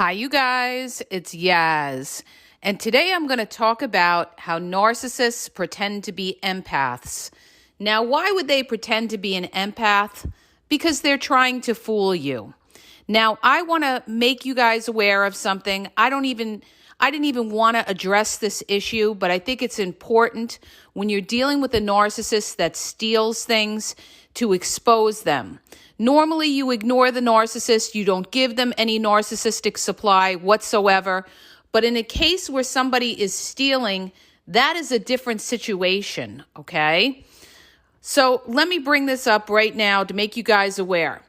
Hi, you guys. It's Yaz. And today I'm going to talk about how narcissists pretend to be empaths. Now, why would they pretend to be an empath? Because they're trying to fool you. Now, I want to make you guys aware of something. I didn't even want to address this issue, but I think it's important when you're dealing with a narcissist that steals things to expose them. Normally, you ignore the narcissist. You don't give them any narcissistic supply whatsoever. But in a case where somebody is stealing, that is a different situation, okay? So let me bring this up right now to make you guys aware.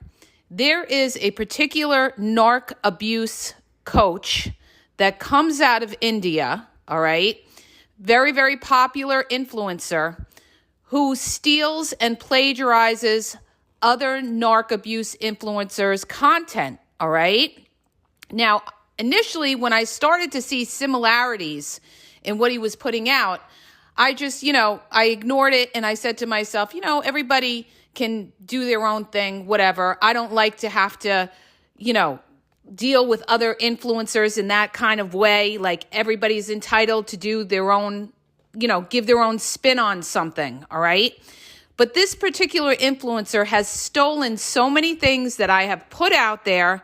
There is a particular narc abuse coach that comes out of India, all right? Very, very popular influencer who steals and plagiarizes other narc abuse influencers' content, all right? Now, initially, when I started to see similarities in what he was putting out, I just, I ignored it and I said to myself, everybody can do their own thing, whatever. I don't like to have to, deal with other influencers in that kind of way. Like everybody's entitled to do their own, give their own spin on something, all right? But this particular influencer has stolen so many things that I have put out there,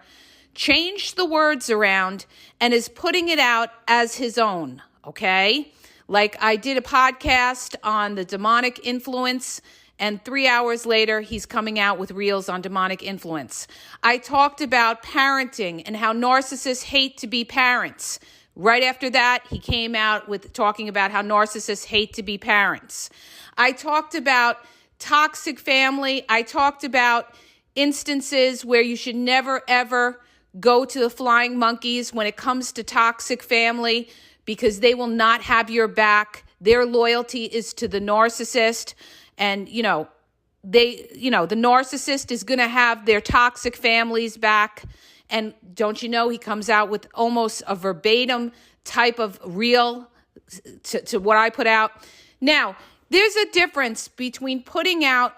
changed the words around, and is putting it out as his own, okay? Like I did a podcast on the demonic influence, and 3 hours later, he's coming out with reels on demonic influence. I talked about parenting and how narcissists hate to be parents. Right after that, he came out with talking about how narcissists hate to be parents. I talked about toxic family. I talked about instances where you should never, ever go to the flying monkeys when it comes to toxic family because they will not have your back. Their loyalty is to the narcissist. And, the narcissist is going to have their toxic families back. And don't you know, he comes out with almost a verbatim type of reel to what I put out. Now, there's a difference between putting out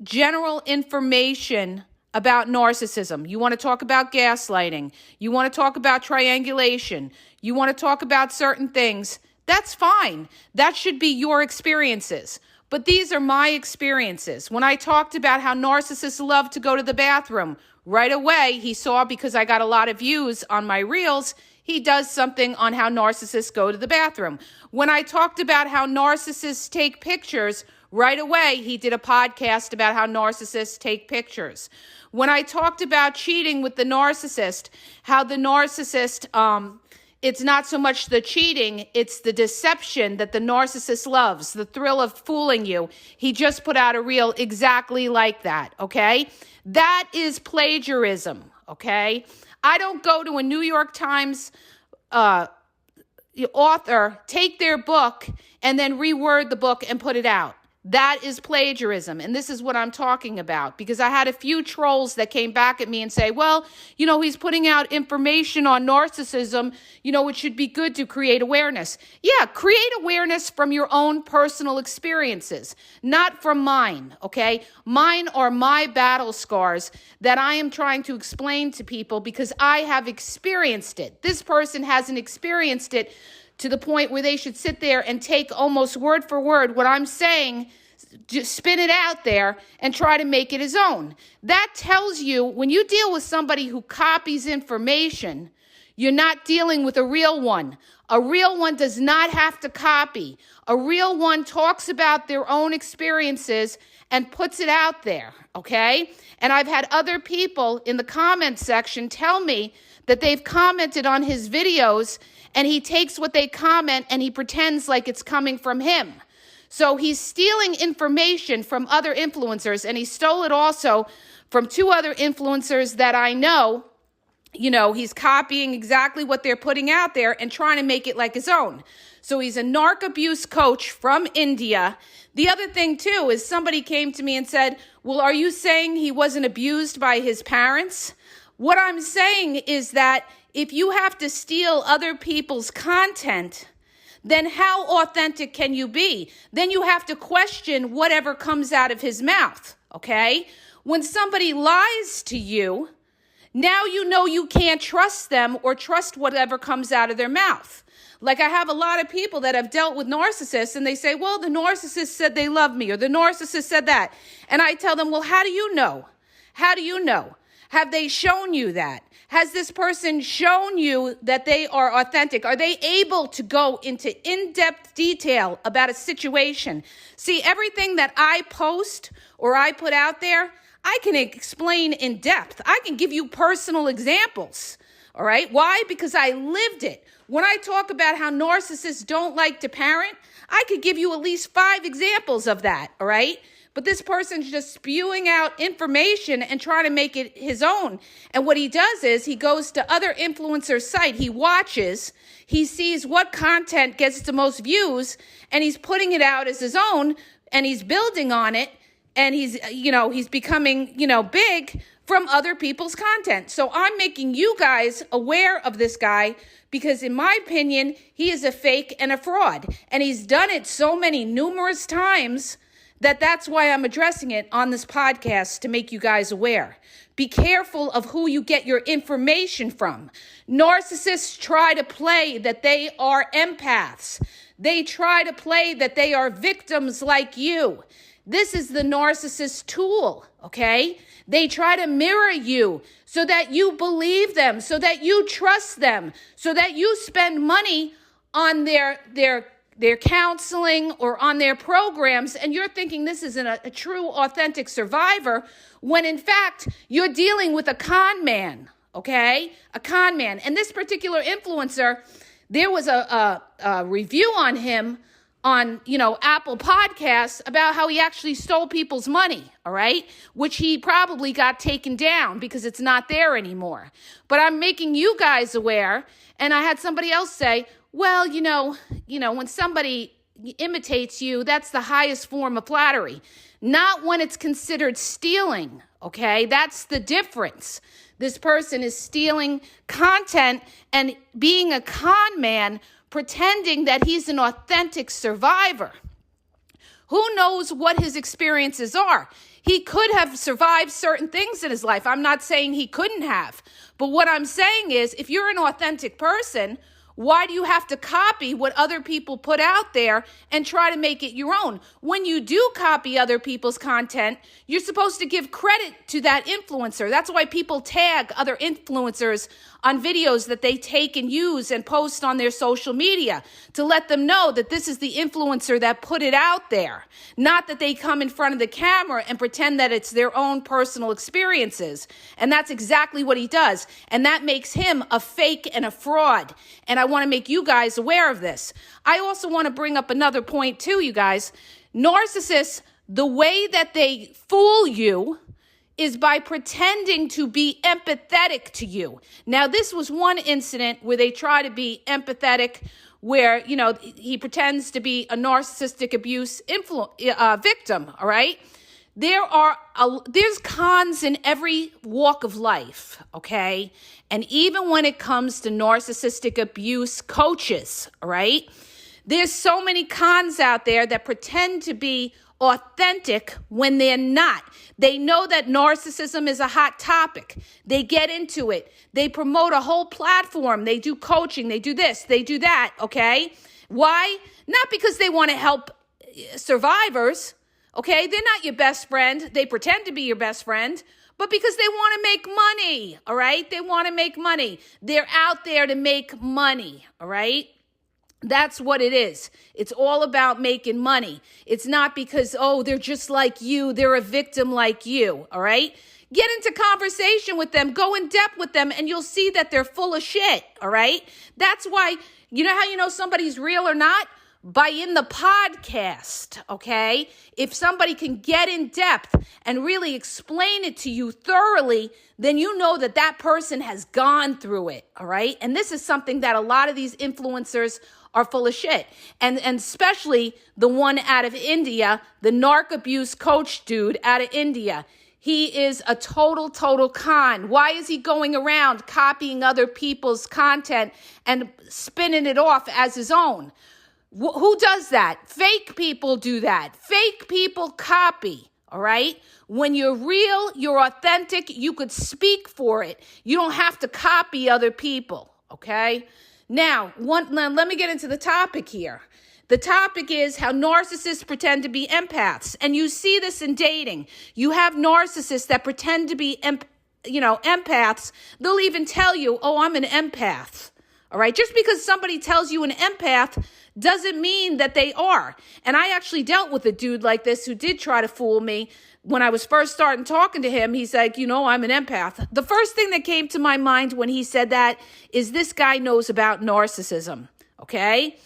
general information about narcissism. You want to talk about gaslighting. You want to talk about triangulation. You want to talk about certain things. That's fine. That should be your experiences. But these are my experiences. When I talked about how narcissists love to go to the bathroom, right away he saw, because I got a lot of views on my reels, he does something on how narcissists go to the bathroom. When I talked about how narcissists take pictures, right away he did a podcast about how narcissists take pictures. When I talked about cheating with the narcissist, how the narcissist, it's not so much the cheating, it's the deception that the narcissist loves, the thrill of fooling you. He just put out a reel exactly like that, okay? That is plagiarism, okay? I don't go to a New York Times author, take their book, and then reword the book and put it out. That is plagiarism, and this is what I'm talking about, because I had a few trolls that came back at me and say, well, he's putting out information on narcissism, it should be good to create awareness. Yeah, create awareness from your own personal experiences, not from mine, okay? Mine are my battle scars that I am trying to explain to people because I have experienced it. This person hasn't experienced it to the point where they should sit there and take almost word for word what I'm saying, just spin it out there and try to make it his own. That tells you when you deal with somebody who copies information, you're not dealing with a real one. A real one does not have to copy. A real one talks about their own experiences and puts it out there, okay? And I've had other people in the comment section tell me that they've commented on his videos and he takes what they comment and he pretends like it's coming from him. So he's stealing information from other influencers, and he stole it also from 2 other influencers that I know. He's copying exactly what they're putting out there and trying to make it like his own. So he's a narc abuse coach from India. The other thing, too, is somebody came to me and said, well, are you saying he wasn't abused by his parents? What I'm saying is that if you have to steal other people's content, then how authentic can you be? Then you have to question whatever comes out of his mouth, okay? When somebody lies to you, Now you know you can't trust them or trust whatever comes out of their mouth. Like I have a lot of people that have dealt with narcissists and they say, well, the narcissist said they love me or the narcissist said that. And I tell them, well, how do you know? How do you know? Have they shown you that? Has this person shown you that they are authentic? Are they able to go into in-depth detail about a situation? See, everything that I post or I put out there, I can explain in depth. I can give you personal examples. All right. Why? Because I lived it. When I talk about how narcissists don't like to parent, I could give you at least 5 examples of that. All right. But this person's just spewing out information and trying to make it his own. And what he does is he goes to other influencers' site. He watches, he sees what content gets the most views, and he's putting it out as his own, and he's building on it. And he's becoming, big from other people's content. So I'm making you guys aware of this guy because in my opinion, he is a fake and a fraud. And he's done it so many numerous times that's why I'm addressing it on this podcast to make you guys aware. Be careful of who you get your information from. Narcissists try to play that they are empaths. They try to play that they are victims like you. This is the narcissist tool, okay? They try to mirror you so that you believe them, so that you trust them, so that you spend money on their counseling or on their programs, and you're thinking this isn't a true, authentic survivor, when in fact, you're dealing with a con man, okay? A con man. And this particular influencer, there was a review on him on, Apple Podcasts about how he actually stole people's money, all right? Which he probably got taken down because it's not there anymore. But I'm making you guys aware, and I had somebody else say, well, when somebody imitates you, that's the highest form of flattery. Not when it's considered stealing, okay? That's the difference. This person is stealing content and being a con man, pretending that he's an authentic survivor. Who knows what his experiences are? He could have survived certain things in his life. I'm not saying he couldn't have. But what I'm saying is, if you're an authentic person, why do you have to copy what other people put out there and try to make it your own? When you do copy other people's content, you're supposed to give credit to that influencer. That's why people tag other influencers on videos that they take and use and post on their social media to let them know that this is the influencer that put it out there. Not that they come in front of the camera and pretend that it's their own personal experiences. And that's exactly what he does. And that makes him a fake and a fraud. And I want to make you guys aware of this. I also want to bring up another point too, you guys. Narcissists, the way that they fool you is by pretending to be empathetic to you. Now, this was one incident where they try to be empathetic, where, he pretends to be a narcissistic abuse victim, all right? There's cons in every walk of life, okay? And even when it comes to narcissistic abuse coaches, all right? There's so many cons out there that pretend to be authentic when they're not. They know that narcissism is a hot topic. They get into it. They promote a whole platform. They do coaching. They do this. They do that, okay? Why? Not because they want to help survivors, okay? They're not your best friend. They pretend to be your best friend, but because they want to make money, all right? They want to make money. They're out there to make money, all right? That's what it is. It's all about making money. It's not because, they're just like you. They're a victim like you, all right? Get into conversation with them. Go in depth with them, and you'll see that they're full of shit, all right? That's why, you know how you know somebody's real or not? By in the podcast, okay? If somebody can get in depth and really explain it to you thoroughly, then you know that person has gone through it, all right? And this is something that a lot of these influencers are full of shit. And especially the one out of India, the narc abuse coach dude out of India. He is a total con. Why is he going around copying other people's content and spinning it off as his own? Who does that? Fake people do that. Fake people copy, All right? When you're real, you're authentic, you could speak for it. You don't have to copy other people, okay? Now, let me get into the topic here. The topic is how narcissists pretend to be empaths. And you see this in dating. You have narcissists that pretend to be empaths. They'll even tell you, oh, I'm an empath. All right? Just because somebody tells you an empath doesn't mean that they are. And I actually dealt with a dude like this who did try to fool me. When I was first starting talking to him, he's like, I'm an empath. The first thing that came to my mind when he said that is this guy knows about narcissism, okay?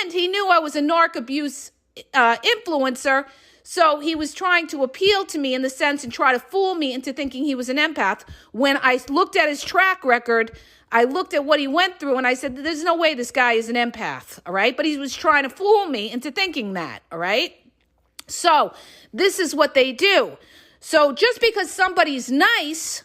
And he knew I was a narc abuse influencer, so he was trying to appeal to me in the sense and try to fool me into thinking he was an empath. When I looked at his track record, I looked at what he went through, and I said, there's no way this guy is an empath, all right? But he was trying to fool me into thinking that, all right? So this is what they do. So just because somebody's nice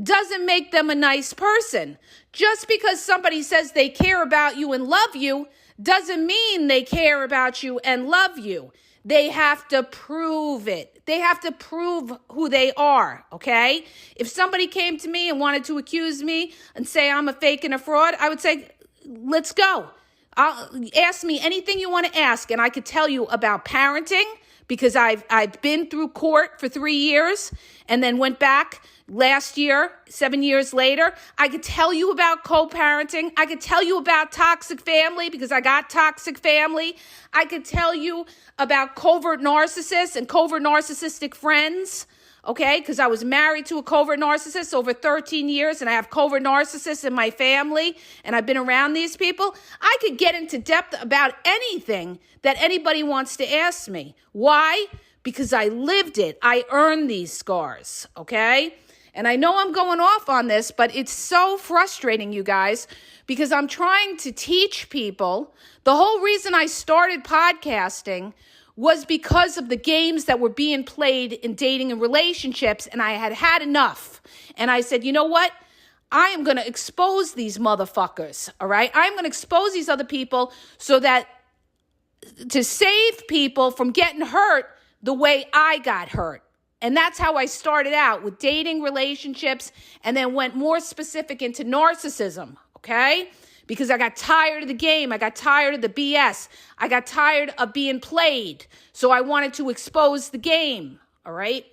doesn't make them a nice person. Just because somebody says they care about you and love you doesn't mean they care about you and love you. They have to prove it. They have to prove who they are, okay? If somebody came to me and wanted to accuse me and say I'm a fake and a fraud, I would say, let's go. Ask me anything you want to ask, and I could tell you about parenting, because I've been through court for 3 years and then went back last year, 7 years later. I could tell you about co-parenting. I could tell you about toxic family because I got toxic family. I could tell you about covert narcissists and covert narcissistic friends, okay? Because I was married to a covert narcissist over 13 years and I have covert narcissists in my family and I've been around these people. I could get into depth about anything that anybody wants to ask me. Why? Because I lived it. I earned these scars, okay? And I know I'm going off on this, but it's so frustrating, you guys, because I'm trying to teach people. The whole reason I started podcasting was because of the games that were being played in dating and relationships, and I had had enough. And I said, you know what? I am going to expose these motherfuckers, all right? I'm going to expose these other people so that to save people from getting hurt the way I got hurt. And that's how I started out with dating, relationships, and then went more specific into narcissism, okay? Because I got tired of the game. I got tired of the BS. I got tired of being played. So I wanted to expose the game, all right?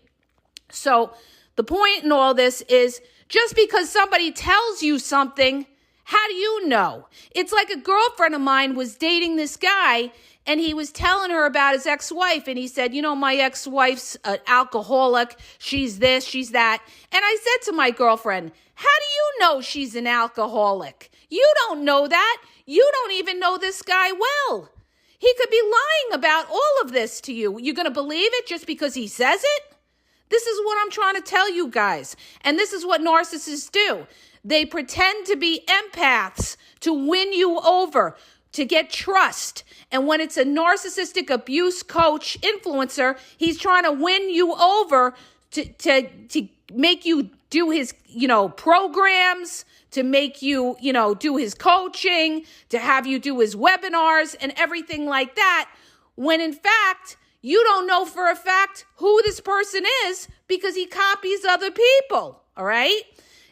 So the point in all this is just because somebody tells you something, how do you know? It's like a girlfriend of mine was dating this guy, and he was telling her about his ex-wife. And he said, my ex-wife's an alcoholic. She's this, she's that. And I said to my girlfriend, how do you know she's an alcoholic? You don't know that. You don't even know this guy well. He could be lying about all of this to you. You're going to believe it just because he says it? This is what I'm trying to tell you guys. And this is what narcissists do. They pretend to be empaths to win you over, to get trust. And when it's a narcissistic abuse coach influencer, he's trying to win you over to make you do his, programs, to make you, do his coaching, to have you do his webinars and everything like that. When in fact, you don't know for a fact who this person is because he copies other people. All right.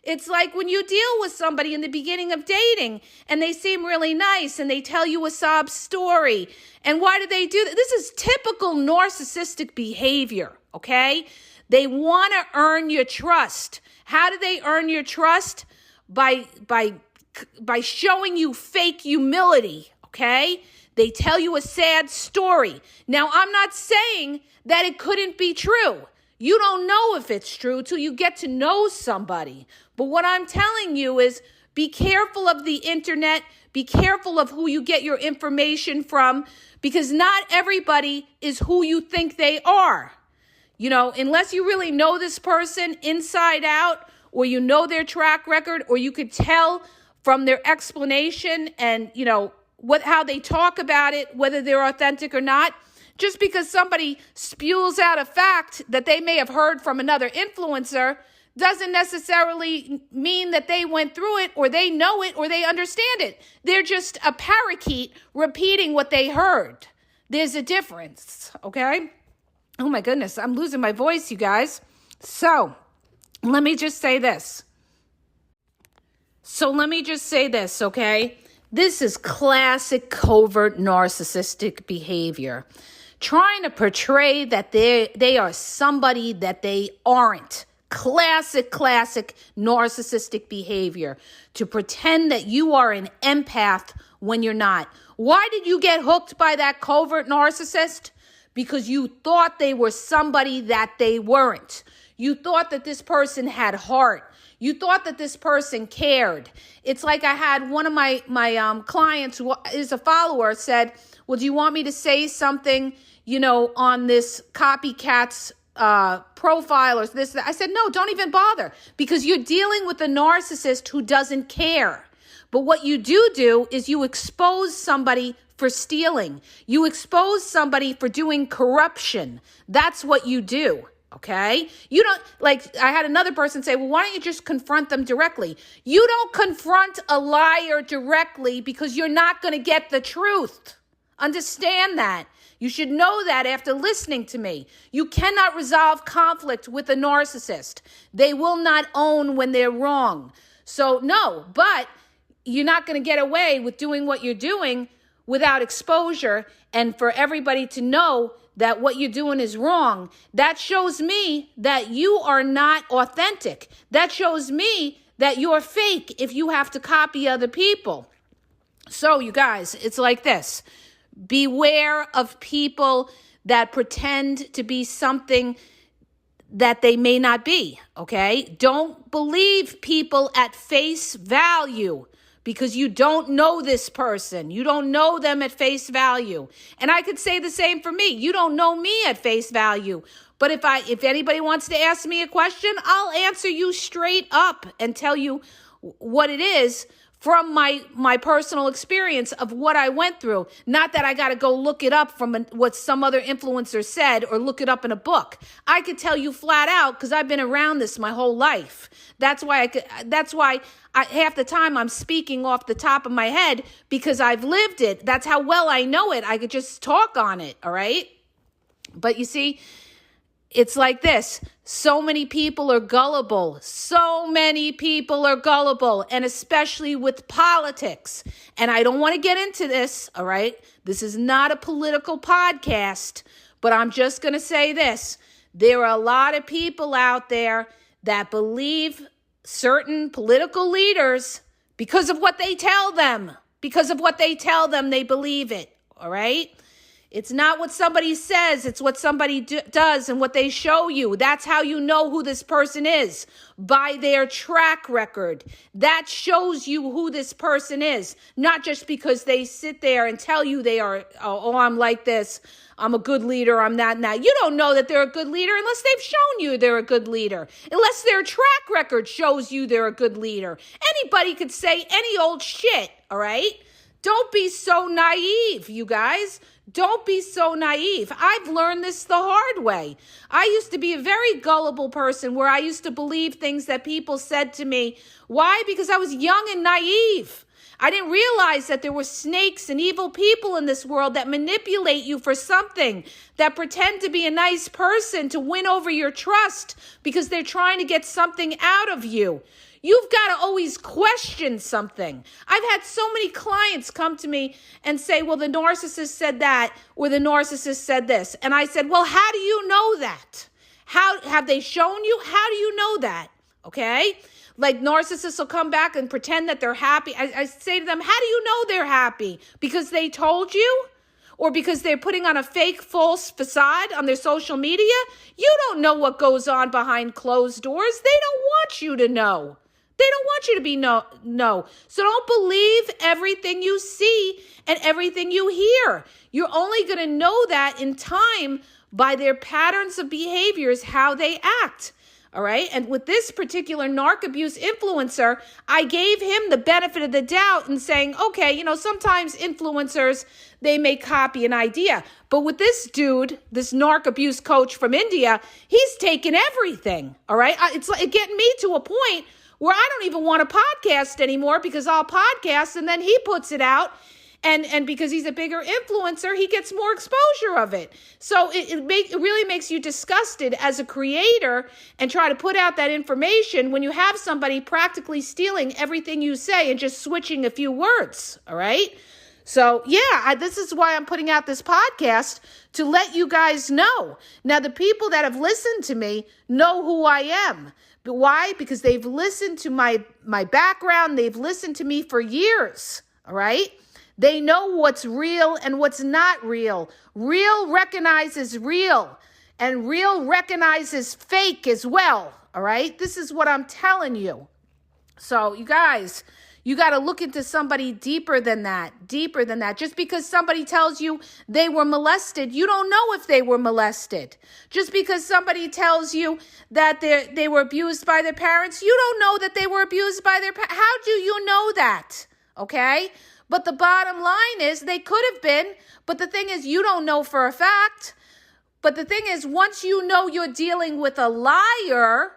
It's like when you deal with somebody in the beginning of dating and they seem really nice and they tell you a sob story. And why do they do that? This is typical narcissistic behavior, okay? They want to earn your trust. How do they earn your trust? By showing you fake humility, okay? They tell you a sad story. Now, I'm not saying that it couldn't be true. You don't know if it's true till you get to know somebody. But what I'm telling you is be careful of the internet. Be careful of who you get your information from, because not everybody is who you think they are. Unless you really know this person inside out, or you know their track record, or you could tell from their explanation and, how they talk about it, whether they're authentic or not. Just because somebody spews out a fact that they may have heard from another influencer doesn't necessarily mean that they went through it or they know it or they understand it. They're just a parakeet repeating what they heard. There's a difference, okay? Oh my goodness, I'm losing my voice, you guys. So let me just say this. Okay? This is classic covert narcissistic behavior. Trying to portray that they are somebody that they aren't. Classic narcissistic behavior. To pretend that you are an empath when you're not. Why did you get hooked by that covert narcissist? Because you thought they were somebody that they weren't. You thought that this person had heart. You thought that this person cared. It's like I had one of my clients who is a follower said, well, do you want me to say something, on this copycat's profile or this? I said, no, don't even bother, because you're dealing with a narcissist who doesn't care. But what you do is you expose somebody for stealing. You expose somebody for doing corruption. That's what you do. Okay? You don't, like, I had another person say, well, why don't you just confront them directly? You don't confront a liar directly because you're not going to get the truth. Understand that. You should know that after listening to me. You cannot resolve conflict with a narcissist. They will not own when they're wrong. So, no, but you're not going to get away with doing what you're doing without exposure and for everybody to know that what you're doing is wrong. That shows me that you are not authentic. That shows me that you're fake if you have to copy other people. So, you guys, it's like this. Beware of people that pretend to be something that they may not be, okay? Don't believe people at face value, because you don't know this person. You don't know them at face value. And I could say the same for me. You don't know me at face value. But if anybody wants to ask me a question, I'll answer you straight up and tell you what it is from my personal experience of what I went through. Not that I got to go look it up from what some other influencer said or look it up in a book. I could tell you flat out because I've been around this my whole life. That's why half the time I'm speaking off the top of my head, because I've lived it. That's how well I know it. I could just talk on it, all right? But you see, it's like this. So many people are gullible. And especially with politics. And I don't want to get into this, all right? This is not a political podcast, but I'm just going to say this. There are a lot of people out there that believe certain political leaders because of what they tell them. They believe it, all right? It's not what somebody says. It's what somebody does and what they show you. That's how you know who this person is, by their track record. That shows you who this person is, not just because they sit there and tell you they are, oh, I'm like this. I'm a good leader. I'm that and that. You don't know that they're a good leader unless they've shown you they're a good leader, unless their track record shows you they're a good leader. Anybody could say any old shit, all right? Don't be so naive, you guys. Don't be so naive. I've learned this the hard way. I used to be a very gullible person where I used to believe things that people said to me. Why? Because I was young and naive. I didn't realize that there were snakes and evil people in this world that manipulate you for something, that pretend to be a nice person to win over your trust because they're trying to get something out of you. You've got to always question something. I've had so many clients come to me and say, well, the narcissist said that, or the narcissist said this. And I said, well, how do you know that? How have they shown you? How do you know that? Okay? Like narcissists will come back and pretend that they're happy. I say to them, how do you know they're happy? Because they told you? Or because they're putting on a fake, false facade on their social media? You don't know what goes on behind closed doors. They don't want you to know. They don't want you to be no. So don't believe everything you see and everything you hear. You're only going to know that in time by their patterns of behaviors, how they act. All right. And with this particular narc abuse influencer, I gave him the benefit of the doubt in saying, okay, sometimes influencers, they may copy an idea. But with this dude, this narc abuse coach from India, he's taken everything. All right. It's like getting me to a point where I don't even want to podcast anymore because I'll podcast and then he puts it out And because he's a bigger influencer, he gets more exposure of it. So it really makes you disgusted as a creator and try to put out that information when you have somebody practically stealing everything you say and just switching a few words, all right? So, this is why I'm putting out this podcast, to let you guys know. Now, the people that have listened to me know who I am. But why? Because they've listened to my background. They've listened to me for years, all right? They know what's real and what's not real. Real recognizes real, and real recognizes fake as well, all right? This is what I'm telling you. So, you guys, you got to look into somebody deeper than that. Just because somebody tells you they were molested, you don't know if they were molested. Just because somebody tells you that they were abused by their parents, you don't know that they were abused by their parents. How do you know that? Okay? But the bottom line is they could have been, but the thing is you don't know for a fact. But the thing is, once you know you're dealing with a liar,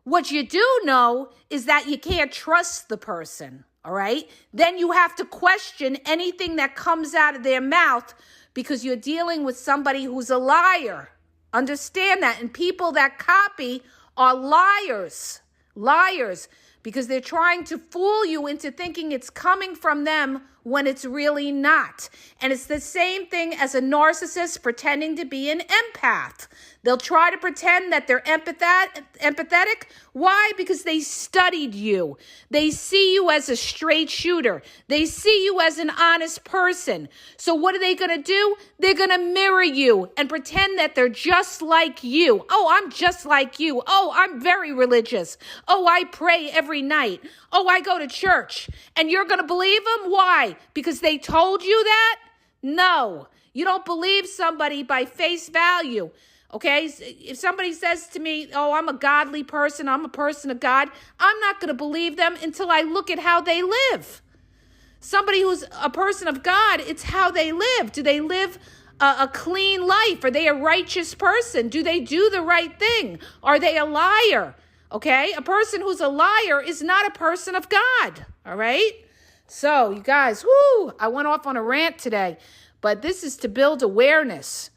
what you do know is that you can't trust the person, all right? Then you have to question anything that comes out of their mouth because you're dealing with somebody who's a liar. Understand that. And people that copy are liars, because they're trying to fool you into thinking it's coming from them when it's really not. And it's the same thing as a narcissist pretending to be an empath. They'll try to pretend that they're empathetic. Why? Because they studied you. They see you as a straight shooter. They see you as an honest person. So what are they going to do? They're going to mirror you and pretend that they're just like you. Oh, I'm just like you. Oh, I'm very religious. Oh, I pray every night. Oh, I go to church. And you're going to believe them? Why? Because they told you that? No. You don't believe somebody by face value. Okay, if somebody says to me, oh, I'm a godly person, I'm a person of God, I'm not going to believe them until I look at how they live. Somebody who's a person of God, it's how they live. Do they live a clean life? Are they a righteous person? Do they do the right thing? Are they a liar? Okay, a person who's a liar is not a person of God, all right? So, you guys, I went off on a rant today, but this is to build awareness.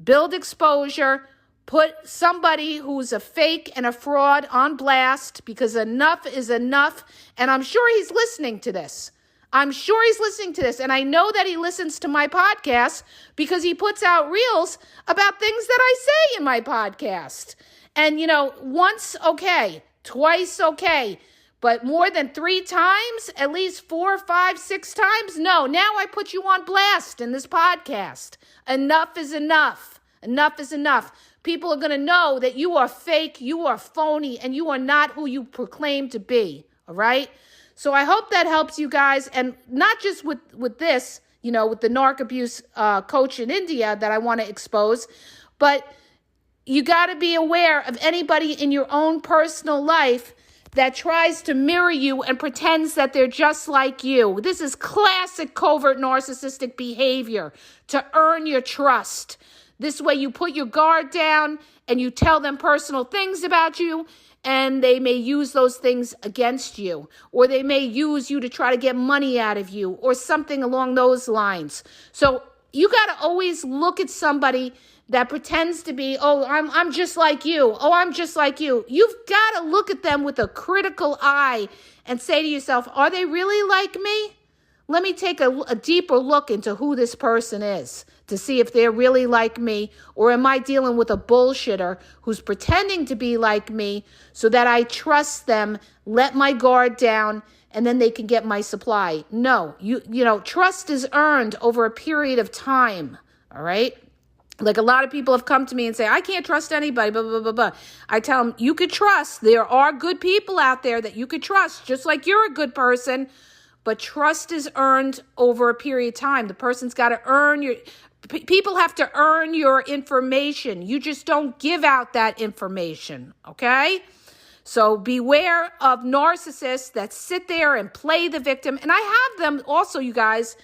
Build exposure, put somebody who's a fake and a fraud on blast, because enough is enough. And I'm sure he's listening to this. And I know that he listens to my podcast because he puts out reels about things that I say in my podcast. And, once, okay, twice, okay. But more than 3 times, at least 4, 5, 6 times? No, now I put you on blast in this podcast. Enough is enough. Enough is enough. People are going to know that you are fake, you are phony, and you are not who you proclaim to be, all right? So I hope that helps you guys, and not just with this, with the narc abuse coach in India that I want to expose, but you got to be aware of anybody in your own personal life that tries to mirror you and pretends that they're just like you. This is classic covert narcissistic behavior to earn your trust. This way you put your guard down and you tell them personal things about you, and they may use those things against you, or they may use you to try to get money out of you, or something along those lines. So you got to always look at somebody that pretends to be, oh, I'm just like you. Oh, I'm just like you. You've got to look at them with a critical eye and say to yourself, are they really like me? Let me take a deeper look into who this person is to see if they're really like me, or am I dealing with a bullshitter who's pretending to be like me so that I trust them, let my guard down, and then they can get my supply. No, trust is earned over a period of time, all right? Like a lot of people have come to me and say, I can't trust anybody, blah, blah, blah, blah. I tell them, you could trust. There are good people out there that you could trust, just like you're a good person. But trust is earned over a period of time. The person's got to earn your... People have to earn your information. You just don't give out that information, okay? So beware of narcissists that sit there and play the victim. And I have them also, you guys,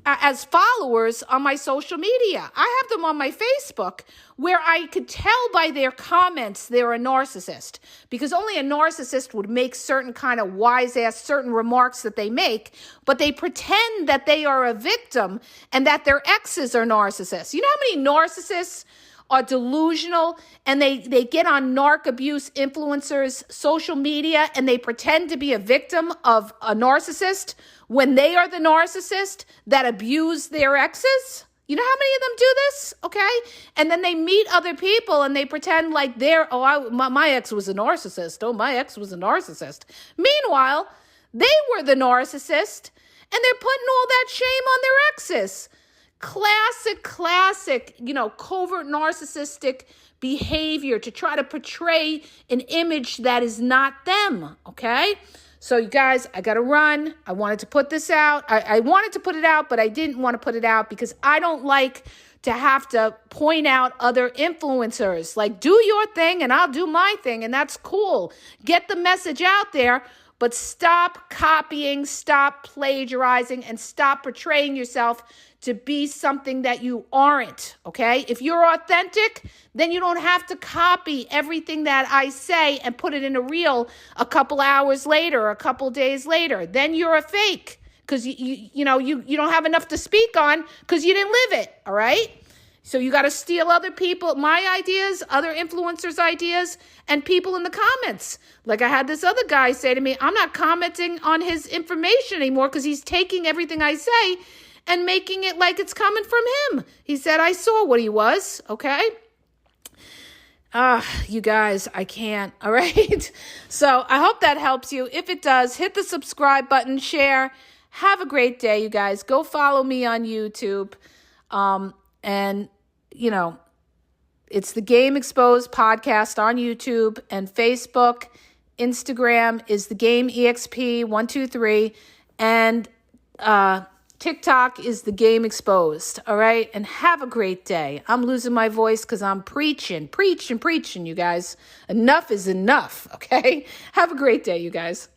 as followers on my social media. I have them on my Facebook where I could tell by their comments they're a narcissist, because only a narcissist would make certain kind of wise-ass certain remarks that they make, but they pretend that they are a victim and that their exes are narcissists. You know how many narcissists are delusional and they get on narc abuse influencers' social media and they pretend to be a victim of a narcissist when they are the narcissist that abuse their exes? You know how many of them do this? Okay. And then they meet other people and they pretend like my ex was a narcissist. Oh, my ex was a narcissist. Meanwhile, they were the narcissist and they're putting all that shame on their exes. Classic, covert narcissistic behavior to try to portray an image that is not them, okay? So you guys, I got to run. I wanted to put this out. I wanted to put it out, but I didn't want to put it out because I don't like to have to point out other influencers. Like, do your thing and I'll do my thing, and that's cool. Get the message out there. But stop copying, stop plagiarizing, and stop portraying yourself to be something that you aren't, okay? If you're authentic, then you don't have to copy everything that I say and put it in a reel a couple hours later or a couple days later. Then you're a fake because you don't have enough to speak on because you didn't live it, all right? So you got to steal other people, my ideas, other influencers' ideas, and people in the comments. Like I had this other guy say to me, I'm not commenting on his information anymore because he's taking everything I say and making it like it's coming from him. He said, I saw what he was, okay? You guys, I can't, all right? So I hope that helps you. If it does, hit the subscribe button, share. Have a great day, you guys. Go follow me on YouTube. And, it's the Game Exposed podcast on YouTube and Facebook. Instagram is the Game EXP123. And TikTok is the Game Exposed. All right. And have a great day. I'm losing my voice because I'm preaching, you guys. Enough is enough. Okay. Have a great day, you guys.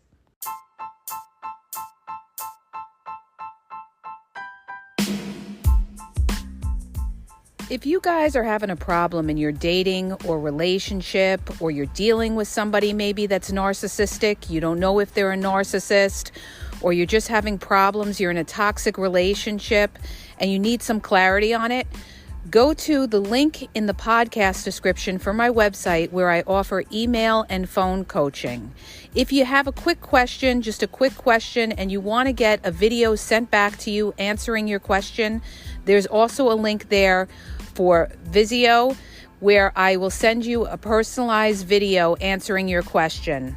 If you guys are having a problem in your dating or relationship, or you're dealing with somebody maybe that's narcissistic, you don't know if they're a narcissist, or you're just having problems, you're in a toxic relationship, and you need some clarity on it, go to the link in the podcast description for my website where I offer email and phone coaching. If you have a quick question, just a quick question, and you want to get a video sent back to you answering your question, there's also a link there for Vizio where I will send you a personalized video answering your question.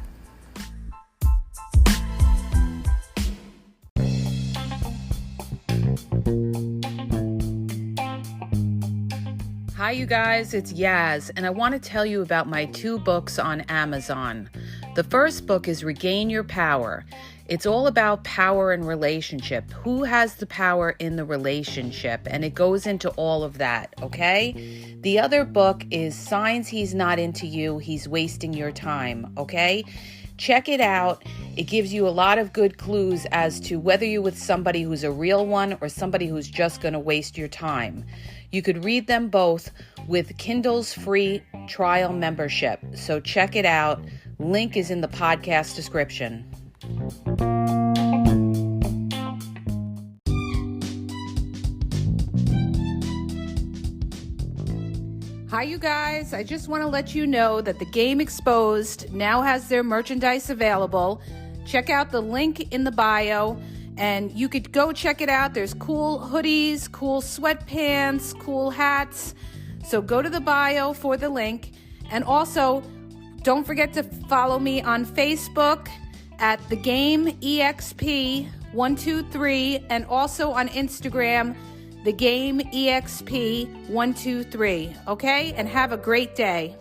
Hi, you guys, it's Yaz, and I want to tell you about my 2 books on Amazon. The first book is Regain Your Power. It's all about power and relationship. Who has the power in the relationship? And it goes into all of that, okay? The other book is Signs He's Not Into You, He's Wasting Your Time, okay? Check it out. It gives you a lot of good clues as to whether you're with somebody who's a real one or somebody who's just going to waste your time. You could read them both with Kindle's free trial membership. So check it out. Link is in the podcast description. Hi, you guys. I just want to let you know that the Game Exposed now has their merchandise available. Check out the link in the bio, and you could go check it out. There's cool hoodies, cool sweatpants, cool hats. So go to the bio for the link. And also, don't forget to follow me on Facebook at the Game EXP123, and also on Instagram, the Game EXP123. Okay? And have a great day.